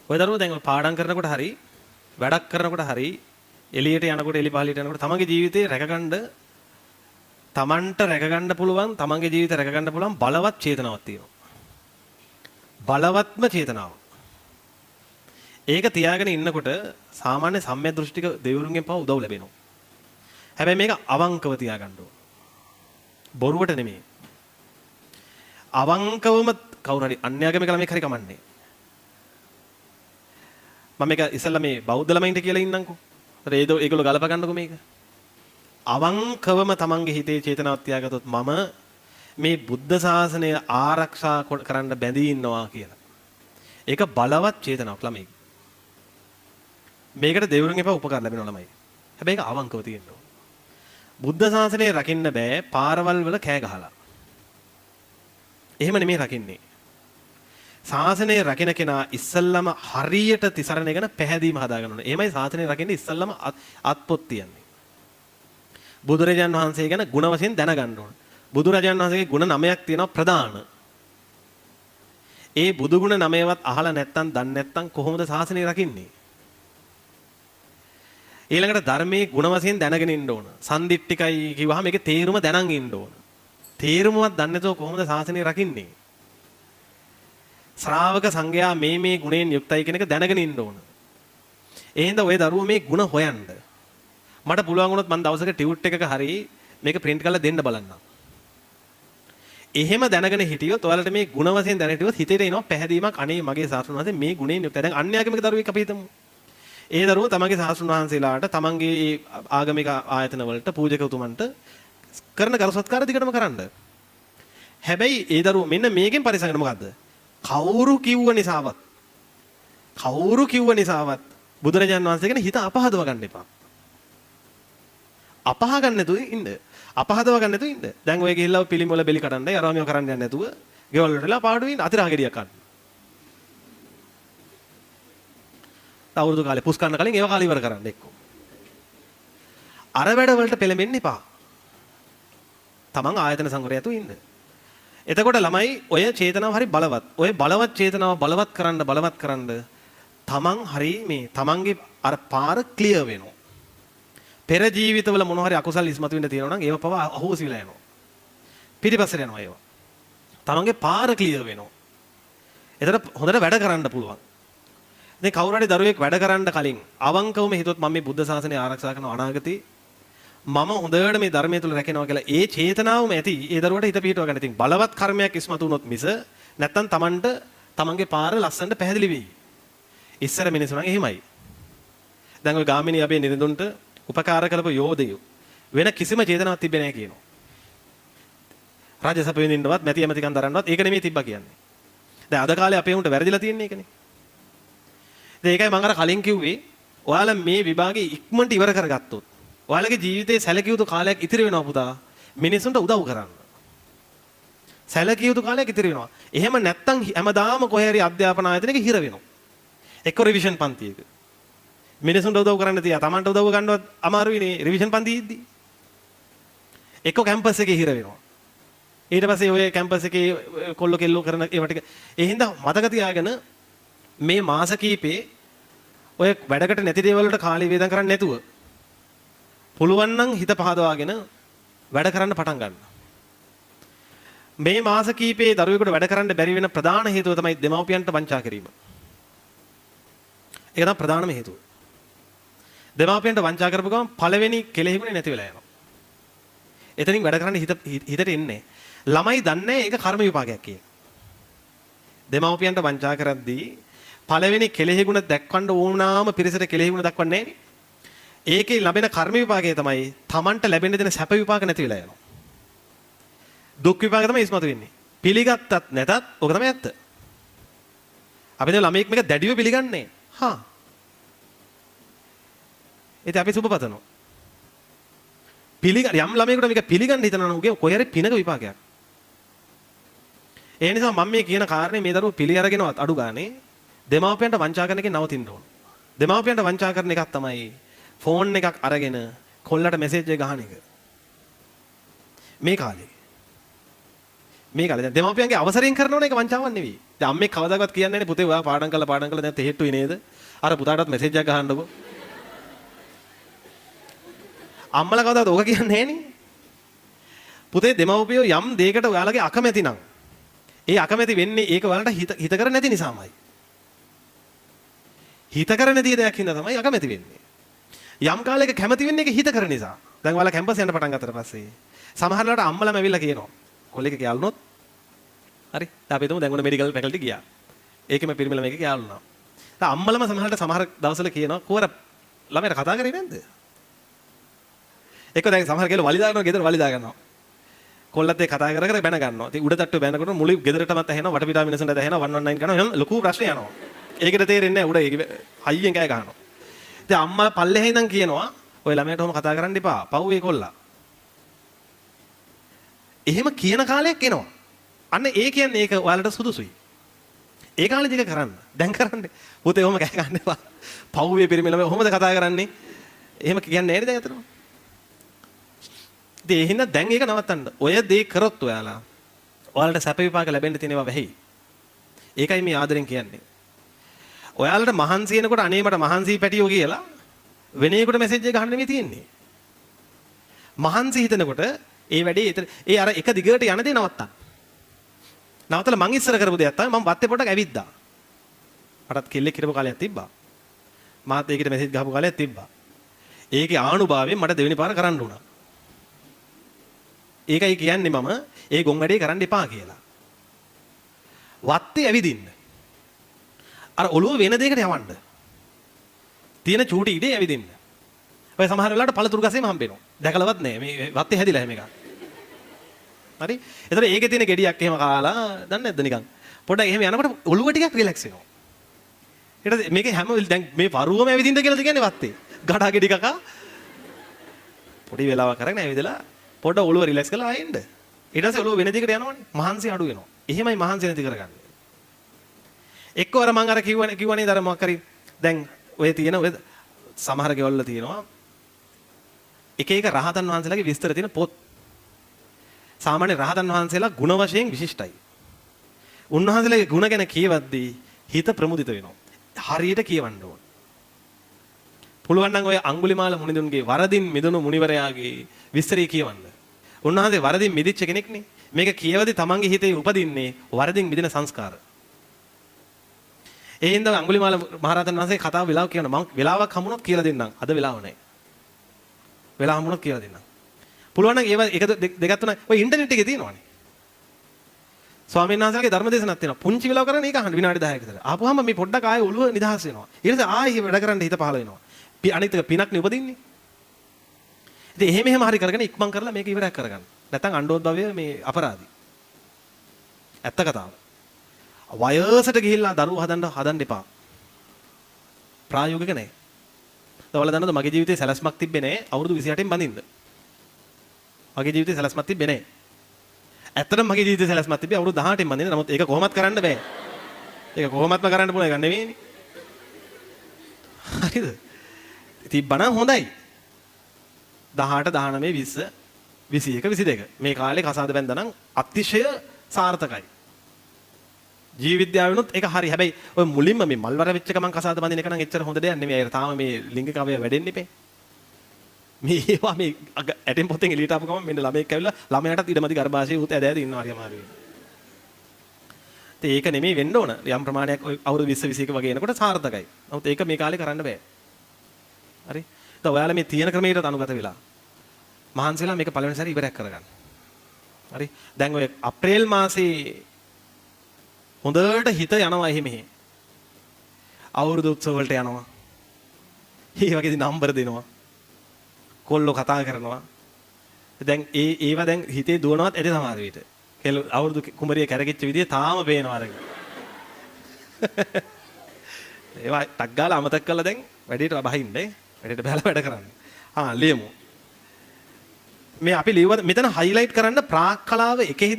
ඔය දරුවෝ දැන් පාඩම් කරනකොට හරි වැඩක් කරනකොට හරි එළියට යනකොට එලි පහලියට යනකොට තමන්ගේ ජීවිතේ රැකගන්න තමන්ට රැකගන්න පුළුවන් තමන්ගේ ජීවිතේ රැකගන්න පුළුවන් බලවත් චේතනාවක් තියෙනවා. බලවත්ම චේතනාව. ඒක තියාගෙන ඉන්නකොට සාමාන්‍ය සම්‍යක් දෘෂ්ටික දෙවිවරුන්ගෙන් පව උදව් ලැබෙනවා. හැබැයි මේක අවංකව තියාගන්න ඕන. බොරුවට නෙමෙයි. අවංකවම කවුරු හරි අන්‍යාගමික ළමෙක් හරි කමන්නේ. මම මේක ඉස්සෙල්ලා මේ බෞද්ධ ළමයින්ට කියලා ඉන්නම්කෝ. ඒගොල්ලෝ ගලප ගන්නකො මේක. අවංකවම තමන්ගේ හිතේ චේතනාවක් තියාගත්තොත් මම මේ බුද්ධ ශාසනය ආරක්ෂා කරන්න බැඳී ඉන්නවා කියලා. ඒක බලවත් චේතනාවක් ළමයි. මේකට දෙවිවරුන්ගෙන් එපා උපකාර ලැබෙනවා ළමයි. හැබැයි ඒක අවංකව තියෙන්න ඕන. බුද්ධ ශාසනය රකින්න බෑ පාරවල් වල කෑ ගහලා. එහෙම නෙමෙයි රකින්නේ. ශාසනය රකින්න කෙනා ඉස්සල්ලාම හරියට තිසරණ ගැන පැහැදීම හදාගන්න ඕනේ. එහෙමයි ශාසනය රකින්න ඉස්සල්ලාම අත්පොත් තියන්නේ. බුදුරජාන් වහන්සේ ගැන ಗುಣ වශයෙන් දැනගන්න ඕනේ. බුදුරජාන් වහන්සේගේ ගුණ 9ක් තියෙනවා ප්‍රධාන. ඒ බුදු ගුණ 9වත් අහලා නැත්තම් දන්නේ නැත්තම් කොහොමද ශාසනය රකින්නේ? ඊළඟට ධර්මයේ ගුණ වශයෙන් දැනගෙන ඉන්න ඕන. සම්දිට්ඨිකයි කිව්වහම මේකේ තේරුම දැනන් ඉන්න ඕන. තේරුමවත් දන්නේ නැතුව කොහොමද ශාසනය රකින්නේ? ශ්‍රාවක සංඝයා මේ ගුණයෙන් යුක්තයි කියන එක දැනගෙන ඉන්න ඕන. එහෙනම් ඔය දරුවෝ මේ ගුණ හොයන්න. මට පුළුවන් වුණොත් මම දවසක ටියුට් එකක හරි මේක print කරලා දෙන්න බලන්නම්. එහෙම දැනගෙන හිටියොත් ඔයාලට මේ ගුණ වශයෙන් දැන හිටියොත් හිතේට එනවා පැහැදීමක් අනේ මගේ සාසුන් වහන්සේ මේ ගුණයෙන් යුක්තයි. දැන් අන්‍යාගමික දරුවෙක් අපි හිතමු. ඒ දරුවෝ තමන්ගේ සාසුන් වහන්සේලාට තමන්ගේ ආගමික ආයතන වලට පූජකතුමන්ට කරන ගරුසත්කාර දිගටම කරන්න. හැබැයි ඒ දරුවෝ මෙන්න මේකෙන් පරිසංගන මොකද්ද? කවුරු කිව්ව නිසාවත් බුදුරජාණන් වහන්සේ ගැන හිත අපහදව ගන්න එපා. අපහ ගන්න නැතුව ඉන්න. අපහදව ගන්න නැතුව ඉන්න. දැන් ඔය ගිහිල්ලා පිළිම වල බෙලි කඩන්නයි අරාමිය කරන්න යන්නේ නැතුව ගෙවල් වලටලා පාඩුවෙන් අතිරාගෙඩියක් ගන්න. අවුරුදු කාලේ පුස් ගන්න කලින් ඒව කාලේ ඉවර කරන්න එක්කෝ. අර වැඩ වලට පෙළඹෙන්න එපා. තමන් ආයතන සංවරය ඇතුව ඉන්න. එතකොට ළමයි ඔය චේතනාව හරි බලවත්. ඔය බලවත් චේතනාව බලවත් කරන්න තමන් හරි මේ තමන්ගේ අර පාර ක්ලියර් වෙනවා. පෙර ජීවිතවල මොන හරි අකුසල් ඉස්මතු වෙන්න තියෙනවා නම් ඒව පව අහෝසි වෙලා යනවා. පිටිපස්සට යනවා ඒව. තමන්ගේ පාර ක්ලියර් වෙනවා. එතකොට හොඳට වැඩ කරන්න පුළුවන්. ඉතින් කවුරු හරි දරුවෙක් වැඩ කරන්න කලින් අවංකවම හිතුවොත් මම මේ බුද්ධ ශාසනය ආරක්ෂා කරන අනාගතේ මම හොඳට මේ ධර්මයේ තුල රැකෙනවා කියලා ඒ චේතනාවම ඇති ඒ දරුවට හිත පිහිටව ගන්න. ඉතින් බලවත් කර්මයක් ඉස්මතු වුණොත් මිස නැත්තම් Tamanට තමන්ගේ පාර ලස්සනට පැහැදිලි වෙයි. ඉස්සර මිනිස්සු නම් එහෙමයි. දැන් ওই ගාමිණී අපේ නිරඳුන්ට උපකාර කළපු යෝධයෝ වෙන කිසිම චේතනාවක් තිබ්බේ නැහැ කියනවා. රාජසභ වෙනින්නවත් මැති ඇමතිකම් දරන්නවත් ඒක නෙමෙයි තිබ්බා කියන්නේ. දැන් අද කාලේ අපේ උන්ට වැරදිලා තියෙන්නේ ඒකනේ. ඒකයි මම අර කලින් කිව්වේ ඔයාලා මේ විභාගේ ඉක්මනට ඉවර කරගත්තොත් ඔයාලගේ ජීවිතේ සැලකිය යුතු කාලයක් ඉතිරි වෙනවා පුතා මිනිසුන්ට උදව් කරන්න. සැලකිය යුතු කාලයක් ඉතිරි වෙනවා. එහෙම නැත්තම් හැමදාම කොහේ හරි අධ්‍යාපන ආයතනයක හිර වෙනවා. එක්ක රිවිෂන් පන්තියක. මිනිසුන්ට උදව් කරන්න තියා Tamanට උදව් ගන්නවත් අමාරුයිනේ රිවිෂන් පන්තිය ඉද්දි. එක්ක කැම්පස් එකේ හිර වෙනවා. ඊට පස්සේ ඔය කැම්පස් එකේ කොල්ල කෙල්ලෝ කරන ඒවා ටික ඒ හින්දා මතක තියාගෙන මේ මාස කීපේ ඔය වැඩකට නැති දේවල් වලට කාලය වේදම් කරන්නේ නැතුව පුළුවන් නම් හිත පහදවාගෙන වැඩ කරන්න පටන් ගන්න. මේ මාස කීපේ දරුවෙකුට වැඩ කරන්න බැරි වෙන ප්‍රධාන හේතුව තමයි දෙමව්පියන්ට වංචා කිරීම. ඒක තමයි ප්‍රධානම හේතුව. දෙමව්පියන්ට වංචා කරපු ගමන් පළවෙනි කෙලෙහිගුණේ නැති වෙලා යනවා. එතනින් වැඩ කරන්න හිතට එන්නේ. ළමයි දන්නේ ඒක කර්ම විපාකයක් කියලා. දෙමව්පියන්ට වංචා කරද්දී පළවෙනි කෙලෙහිගුණ දක්වන්න ඕනාම පිරිසට කෙලෙහිගුණ දක්වන්නේ නැහැ. ඒකේ ලැබෙන කර්ම විපාකය තමයි Tamanට ලැබෙන්න දෙන සැප විපාක නැති වෙලා යනවා. දුක් විපාක තමයි ඉස්මතු වෙන්නේ. පිළිගත්තත් නැතත් ඔක තමයි ඇත්ත. අපි දැන් ළමයෙක් මේක දැඩිව පිළිගන්නේ. හා. ඒත් අපි සුබපතනවා. යම් ළමයෙකුට මේක පිළිගන්න හිතනවා නම් උගේ කොහේ හරි පිනක විපාකයක්. ඒ නිසා මම මේ කියන කාරණේ මේ දරුවෝ පිළි අරගෙනවත් අඩු ගානේ දෙමාපියන්ට වංචා කරන එකේ නවතින්න ඕන. දෙමාපියන්ට වංචා කරන එකක් තමයි ෆෝන් එකක් අරගෙන කොල්ලට මෙසේජ් එක ගහන එක. මේ කාලේ දැන් දෙමාපියන්ගේ අවසරයෙන් කරනවනේ ඒක වංචාවක් නෙවෙයි. දැන් අම්මේ කවදාවත් කියන්නේ නැහැ පුතේ ඔයා පාඩම් කළා දැන් තෙහෙට්ටුයි නේද? අර පුතාටත් මෙසේජ් එකක් ගහන්නකෝ. අම්මලා කවදාවත් ඕක කියන්නේ නැහනේ. පුතේ දෙමව්පියෝ යම් දෙයකට ඔයාලගේ අකමැති නම් ඒ අකමැති වෙන්නේ ඒක ඔයාලට හිත කර නැති නිසාමයි. හිත කර නැති දෙයක් හින්දා තමයි අකමැති වෙන්නේ. යම් කාලයක කැමති වෙන්නේ ඒක හිත කර නිසා. දැන් ඔයාලා කැම්පස් යන්න පටන් ගත්තට පස්සේ සමහරවිට අම්මලාම ඇවිල්ලා කියනවා. කොල්ලෙක් යාළුනොත් හරි. දැන් අපි හිතමු දැන් උන මෙඩිකල් ෆැකල්ටි ගියා. ඒකෙම පිරිමිල මේක යාළුනා. දැන් අම්මලම සමහරවිට සමහර දවස්වල කියනවා "කෝර ළමයට කතා කරේ නැද්ද?" ඒක දැන් සමහර කෙල්ල වලි දානවා ගෙදර වලි දා ගන්නවා. කොල්ලත් ඒ කතා කර කර බැන ගන්නවා. ඉතින් උඩ තට්ටුව බැනනකොට මුළු ගෙදරටමත් ඇහෙනවා වටපිටාව මිනිස්සුන්ට ඇහෙනවා 119 කරනවා. එහෙනම් ලොකු ප්‍රශ්නයක් යනවා. ඒකට තේරෙන්නේ නැහැ උඩ ඒක හයියෙන් කෑ ගහනවා. ඉතින් අම්මා පල්ලෙහා ඉඳන් කියනවා ඔය ළමයට ඔහොම කතා කරන්න එපා. පව් ඒ කොල්ලා. එහෙම කියන කාලයක් එනවා. අන්න ඒ කියන්නේ ඒක ඔයාලට සුදුසුයි. ඒ කාලෙදි ඒක කරන්න. දැන් කරන්නේ. පුතේ ඔහොම කෑ ගන්න එපා. පව්වේ පිරිමිලම ඔහොමද කතා කරන්නේ? එහෙම කියන්නේ නැහැ නේද දැන් අතන? ඉතින් ඒ හින්දා දැන් ඒක නවත්තන්න. ඔය දේ කරොත් ඔයාලට සැප විපාක ලැබෙන්න තියෙනවා වෙයි. ඒකයි මේ ආදරෙන් කියන්නේ. ඔයාලට මහන්සි වෙනකොට අනේ මට මහන්සි පැටියෝ කියලා වෙනේකට මැසේජ් එක ගන්න නෙමෙයි තියෙන්නේ. මහන්සි හිතනකොට ඒ වැඩේ ඒ අර එක දිගට යන දේ නවත්තන්න. නවත්තලා මං ඉස්සර කරපු දෙයක් තමයි මම වත්තේ පොඩක් ඇවිද්දා. මටත් කෙල්ලෙක් හිටපු කාලයක් තිබ්බා. මාත් ඒකට මැසේජ් ගහපු කාලයක් තිබ්බා. ඒකේ ආනුභාවයෙන් මට දෙවෙනි පාර කරන්න උනා. ඒකයි කියන්නේ මම ඒ ගොන් වැඩේ කරන්න එපා කියලා. වත්තේ ඇවිදින්න. අර ඔළුව වෙන දෙයකට යවන්න. තියෙන චූටි ඉඩේ ඇවිදින්න. ඔය සමහර වෙලාවට පළතුරු ගසේම හම්බෙනවා. දැකලවත් නැහැ. මේ වත්තේ හැදිලා හැම එකක්. හරි? ඒතර ඒකේ තියෙන ගෙඩියක් එහෙම කාලා දන්නේ නැද්ද නිකන්. පොඩ්ඩක් එහෙම යනකොට ඔළුව ටිකක් රිලැක්ස් වෙනවා. ඊට මේකේ හැම දැන් මේ පරුවම ඇවිදින්න කියලාද කියන්නේ වත්තේ. ගඩා ගෙඩි කකා පොඩි වෙලාවක් කරගෙන ඇවිදලා පොඩ ඔළුව රිලැක්ස් කරලා ආයෙන්න. ඊට පස්සේ ඔළුව වෙන දිගට යනවනේ. මහන්සි අඩු වෙනවා. එහෙමයි මහන්සි නැති කරගන්නේ. එක්කවර මම අර කිව්වනේ අර මොකක් හරි දැන් ඔය තියෙන ඔය සමහර ගෙවල්වල තියෙනවා එක එක රහතන් වහන්සේලාගේ විස්තර තියෙන පොත්. සාමාන්‍ය රහතන් වහන්සේලා ගුණ වශයෙන් විශිෂ්ටයි. උන්වහන්සේලාගේ ගුණ ගැන කියවද්දී හිත ප්‍රමුදිත වෙනවා. හරියට කියවන්න ඕන. පුළුවන් නම් ඔය අඟුලිමාල මුනිදුන්ගේ වරදින් මිදුණු මුනිවරයාගේ විස්තරය කියවන්න. උන්වහන්සේ වරදින් මිදිච්ච කෙනෙක්නේ. මේක කියවදී තමන්ගේ හිතේ උපදින්නේ වරදින් මිදින සංස්කාර. ඒ හින්දා අඟුලිමාල මහරහතන් වහන්සේ කතාව වෙලාව කියනවා. මම වෙලාවක් හමුනොත් කියලා දෙන්නම්. අද වෙලාව නැහැ. වෙලාව හමුනොත් කියලා දෙන්නම්. පුළුවන් නම් ඒව එක දෙකක් තුනක් ඔය ඉන්ටර්නෙට් එකේ තියෙනවානේ. ස්වාමීන් වහන්සේගේ ධර්ම දේශනාවක් තියෙනවා. පුංචි වෙලාව කරන්නේ ඒක අහන්න විනාඩි 10ක විතර. ආපුවාම මේ පොඩ්ඩක් ආයේ ඔළුව නිදහස් වෙනවා. ඊට පස්සේ ආයේ වැඩ කරන්න හිත පහළ වෙනවා. අනිත් එක පිනක් නේ උපදින්නේ. ඉතින් එහෙම හරි කරගෙන ඉක්මන් කරලා මේක ඉවරයක් කරගන්න. නැත්නම් අණ්ඩෝද්භවය මේ අපරාධි. ඇත්ත කතාව. වයසට ගිහිල්ලා දරුවෝ හදන්න එපා. ප්‍රායෝගික නැහැ. ඔයාලා දන්නවද මගේ ජීවිතේ සැලැස්මක් තිබ්බේ නැහැ අවුරුදු 28න් බඳින්න. මගේ ජීවිතේ සැලැස්මක් තිබ්බේ නැහැ. ඇත්තටම මගේ ජීවිතේ සැලැස්මක් තිබ්බේ අවුරුදු 18න් බඳින්න. නමුත් ඒක කොහොමත් කරන්න බෑ. ඒක කොහොමත්ම කරන්න පුළුවන් එකක් නෙවෙයිනේ. හරිද? තිබ්බනම් හොඳයි. 18 19 20 21 22 මේ කාලේ කසාද බැන්දනම් අතිශය සාර්ථකයි. ජීවිද්‍යාවෙනුත් ඒක හරි. හැබැයි ඔය මුලින්ම මේ මල්වර වෙච්ච ගමන් කසාද බඳින එක නම් එච්චර හොඳ දෙයක් නෙමෙයි. ඒක තාම මේ ලිංගික අවයව වැඩෙන්න ඉපේ. මේවා මේ ඇටෙන් පොතෙන් එළියට ආපු ගමන් මෙන්න ළමෙක් ඇවිල්ලා ළමයාටත් ඉඩමදි ගර්භාෂයේ උත් ඇද ඇද ඉන්නවා හරි අමාරුයි. ඒක නෙමෙයි වෙන්න ඕන. යම් ප්‍රමාණයක් අවුරුදු 20 21 වගේ එනකොට සාර්ථකයි. නමුත් ඒක මේ කාලේ කරන්න බෑ. හරි. දැන් ඔයාලා මේ තියෙන ක්‍රමයකට අනුගත වෙලා මහන්සියලා මේක පළවෙනි සැරේ ඉවරයක් කරගන්න. හරි. දැන් ඔය අප්‍රේල් මාසේ හොඳට හිත යනවා එහෙ මෙහෙ. අවුරුදු උත්සව වලට යනවා. ඒ වගේදී නම්බර දෙනවා. කොල්ලෝ කතා කරනවා. දැන් ඒවා දැන් හිතේ දුවනවත් ඇති සමහර විට. කෙල්ල අවුරුදු කුමරිය කැරගෙච්ච විදිය තාම පේනවා අරගෙන. ඒවා ටක් ගාලා අමතක කරලා දැන් වැඩේට බහින්නේ. වැඩේට බහලා වැඩ කරන්න. ලියමු. මේ අපි ලියුවා මෙතන හයිලයිට් කරන්න ප්‍රාක් කලාව එකෙහි